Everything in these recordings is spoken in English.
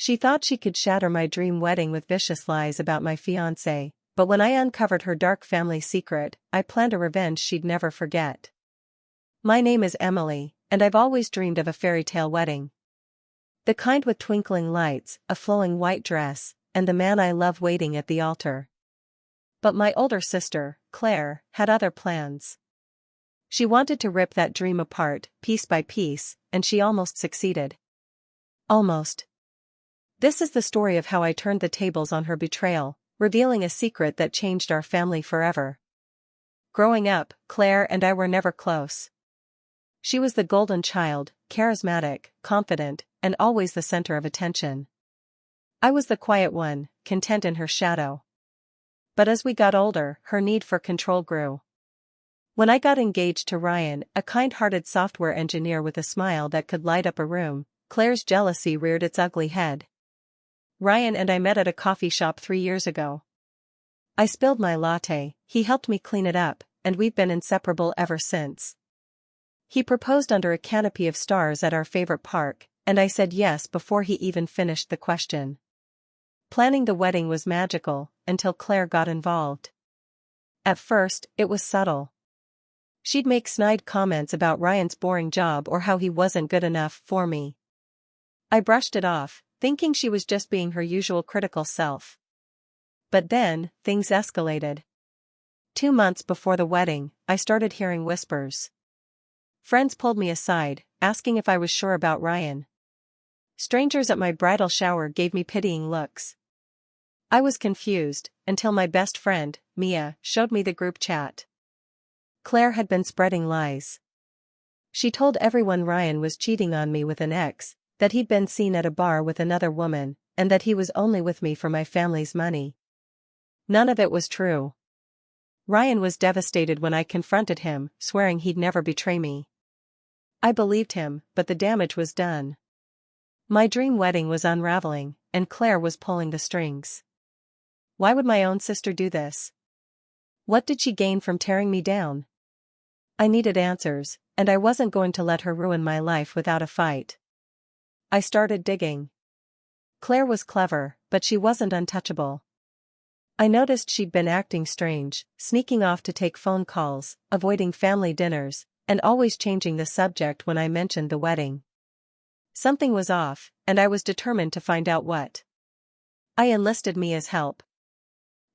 She thought she could shatter my dream wedding with vicious lies about my fiancé, but when I uncovered her dark family secret, I planned a revenge she'd never forget. My name is Emily, and I've always dreamed of a fairy tale wedding. The kind with twinkling lights, a flowing white dress, and the man I love waiting at the altar. But my older sister, Claire, had other plans. She wanted to rip that dream apart, piece by piece, and she almost succeeded. Almost. This is the story of how I turned the tables on her betrayal, revealing a secret that changed our family forever. Growing up, Claire and I were never close. She was the golden child, charismatic, confident, and always the center of attention. I was the quiet one, content in her shadow. But as we got older, her need for control grew. When I got engaged to Ryan, a kind-hearted software engineer with a smile that could light up a room, Claire's jealousy reared its ugly head. Ryan and I met at a coffee shop 3 years ago. I spilled my latte, he helped me clean it up, and we've been inseparable ever since. He proposed under a canopy of stars at our favorite park, and I said yes before he even finished the question. Planning the wedding was magical, until Claire got involved. At first, it was subtle. She'd make snide comments about Ryan's boring job or how he wasn't good enough for me. I brushed it off, thinking she was just being her usual critical self. But then, things escalated. 2 months before the wedding, I started hearing whispers. Friends pulled me aside, asking if I was sure about Ryan. Strangers at my bridal shower gave me pitying looks. I was confused, until my best friend, Mia, showed me the group chat. Claire had been spreading lies. She told everyone Ryan was cheating on me with an ex, that he'd been seen at a bar with another woman, and that he was only with me for my family's money. None of it was true. Ryan was devastated when I confronted him, swearing he'd never betray me. I believed him, but the damage was done. My dream wedding was unraveling, and Claire was pulling the strings. Why would my own sister do this? What did she gain from tearing me down? I needed answers, and I wasn't going to let her ruin my life without a fight. I started digging. Claire was clever, but she wasn't untouchable. I noticed she'd been acting strange, sneaking off to take phone calls, avoiding family dinners, and always changing the subject when I mentioned the wedding. Something was off, and I was determined to find out what. I enlisted Mia's help.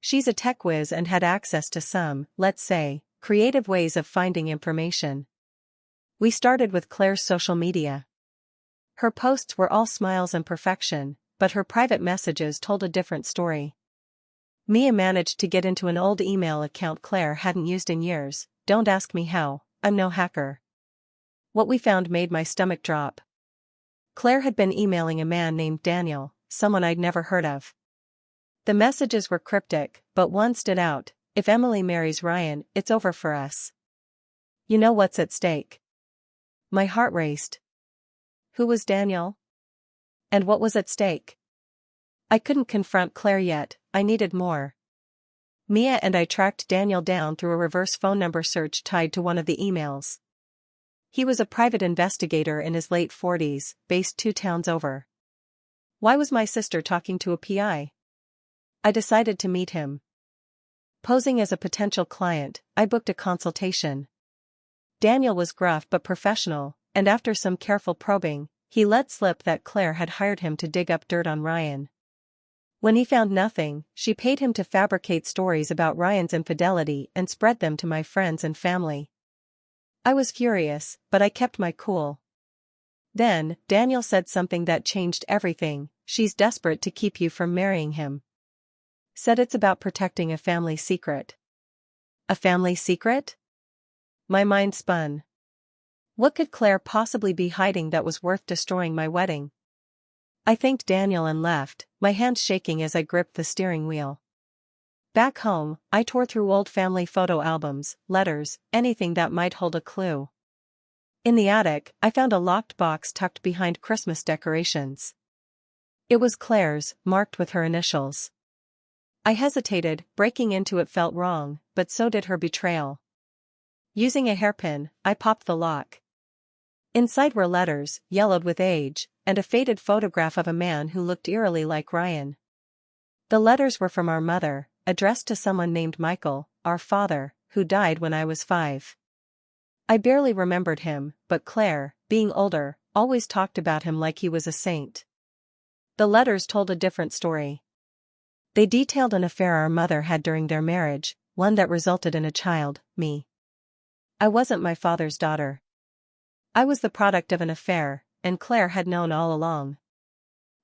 She's a tech whiz and had access to some, let's say, creative ways of finding information. We started with Claire's social media. Her posts were all smiles and perfection, but her private messages told a different story. Mia managed to get into an old email account Claire hadn't used in years. Don't ask me how, I'm no hacker. What we found made my stomach drop. Claire had been emailing a man named Daniel, someone I'd never heard of. The messages were cryptic, but one stood out: if Emily marries Ryan, it's over for us. You know what's at stake? My heart raced. Who was Daniel? And what was at stake? I couldn't confront Claire yet, I needed more. Mia and I tracked Daniel down through a reverse phone number search tied to one of the emails. He was a private investigator in his late 40s, based 2 towns over. Why was my sister talking to a PI? I decided to meet him. Posing as a potential client, I booked a consultation. Daniel was gruff but professional, and after some careful probing, he let slip that Claire had hired him to dig up dirt on Ryan. When he found nothing, she paid him to fabricate stories about Ryan's infidelity and spread them to my friends and family. I was furious, but I kept my cool. Then, Daniel said something that changed everything: she's desperate to keep you from marrying him. Said it's about protecting a family secret. A family secret? My mind spun. What could Claire possibly be hiding that was worth destroying my wedding? I thanked Daniel and left, my hands shaking as I gripped the steering wheel. Back home, I tore through old family photo albums, letters, anything that might hold a clue. In the attic, I found a locked box tucked behind Christmas decorations. It was Claire's, marked with her initials. I hesitated, breaking into it felt wrong, but so did her betrayal. Using a hairpin, I popped the lock. Inside were letters, yellowed with age, and a faded photograph of a man who looked eerily like Ryan. The letters were from our mother, addressed to someone named Michael, our father, who died when I was 5. I barely remembered him, but Claire, being older, always talked about him like he was a saint. The letters told a different story. They detailed an affair our mother had during their marriage, one that resulted in a child, me. I wasn't my father's daughter. I was the product of an affair, and Claire had known all along.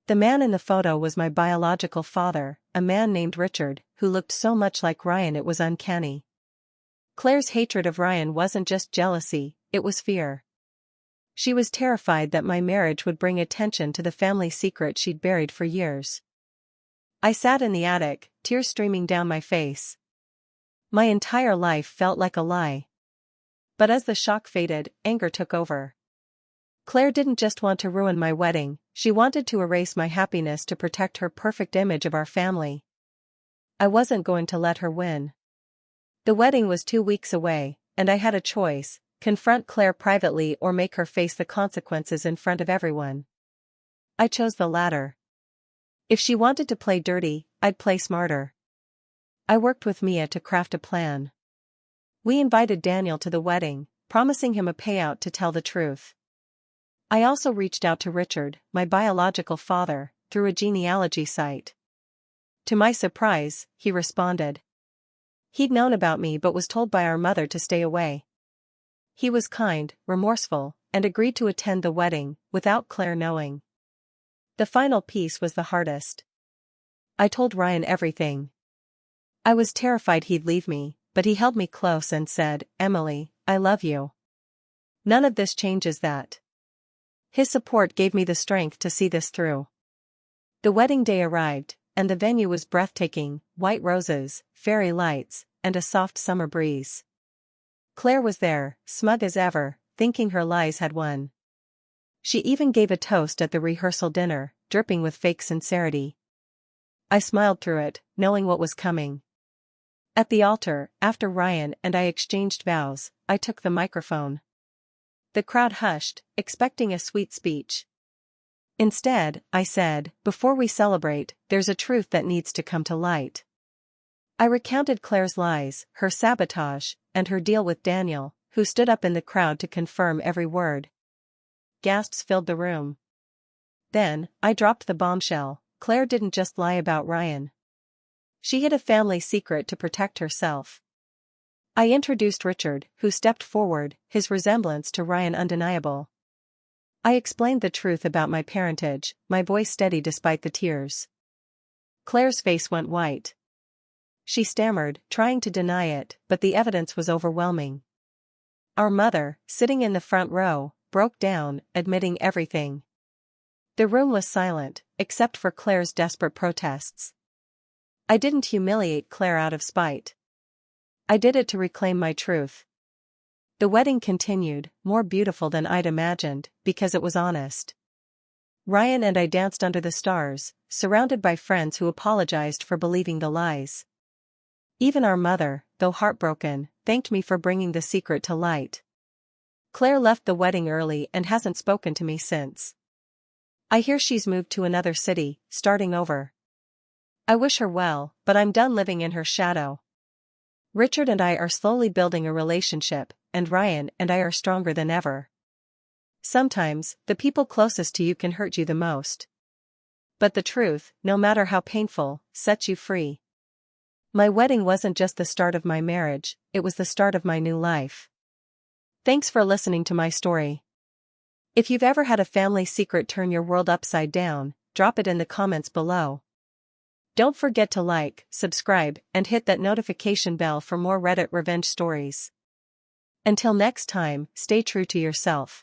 The man in the photo was my biological father, a man named Richard, who looked so much like Ryan it was uncanny. Claire's hatred of Ryan wasn't just jealousy, it was fear. She was terrified that my marriage would bring attention to the family secret she'd buried for years. I sat in the attic, tears streaming down my face. My entire life felt like a lie. But as the shock faded, anger took over. Claire didn't just want to ruin my wedding, she wanted to erase my happiness to protect her perfect image of our family. I wasn't going to let her win. The wedding was 2 weeks away, and I had a choice: confront Claire privately or make her face the consequences in front of everyone. I chose the latter. If she wanted to play dirty, I'd play smarter. I worked with Mia to craft a plan. We invited Daniel to the wedding, promising him a payout to tell the truth. I also reached out to Richard, my biological father, through a genealogy site. To my surprise, he responded. He'd known about me but was told by our mother to stay away. He was kind, remorseful, and agreed to attend the wedding, without Claire knowing. The final piece was the hardest. I told Ryan everything. I was terrified he'd leave me, but he held me close and said, "Emily, I love you. None of this changes that." His support gave me the strength to see this through. The wedding day arrived, and the venue was breathtaking: white roses, fairy lights, and a soft summer breeze. Claire was there, smug as ever, thinking her lies had won. She even gave a toast at the rehearsal dinner, dripping with fake sincerity. I smiled through it, knowing what was coming. At the altar, after Ryan and I exchanged vows, I took the microphone. The crowd hushed, expecting a sweet speech. Instead, I said, "Before we celebrate, there's a truth that needs to come to light." I recounted Claire's lies, her sabotage, and her deal with Daniel, who stood up in the crowd to confirm every word. Gasps filled the room. Then, I dropped the bombshell: Claire didn't just lie about Ryan. She hid a family secret to protect herself. I introduced Richard, who stepped forward, his resemblance to Ryan undeniable. I explained the truth about my parentage, my voice steady despite the tears. Claire's face went white. She stammered, trying to deny it, but the evidence was overwhelming. Our mother, sitting in the front row, broke down, admitting everything. The room was silent, except for Claire's desperate protests. I didn't humiliate Claire out of spite. I did it to reclaim my truth. The wedding continued, more beautiful than I'd imagined, because it was honest. Ryan and I danced under the stars, surrounded by friends who apologized for believing the lies. Even our mother, though heartbroken, thanked me for bringing the secret to light. Claire left the wedding early and hasn't spoken to me since. I hear she's moved to another city, starting over. I wish her well, but I'm done living in her shadow. Richard and I are slowly building a relationship, and Ryan and I are stronger than ever. Sometimes, the people closest to you can hurt you the most. But the truth, no matter how painful, sets you free. My wedding wasn't just the start of my marriage, it was the start of my new life. Thanks for listening to my story. If you've ever had a family secret turn your world upside down, drop it in the comments below. Don't forget to like, subscribe, and hit that notification bell for more Reddit revenge stories. Until next time, stay true to yourself.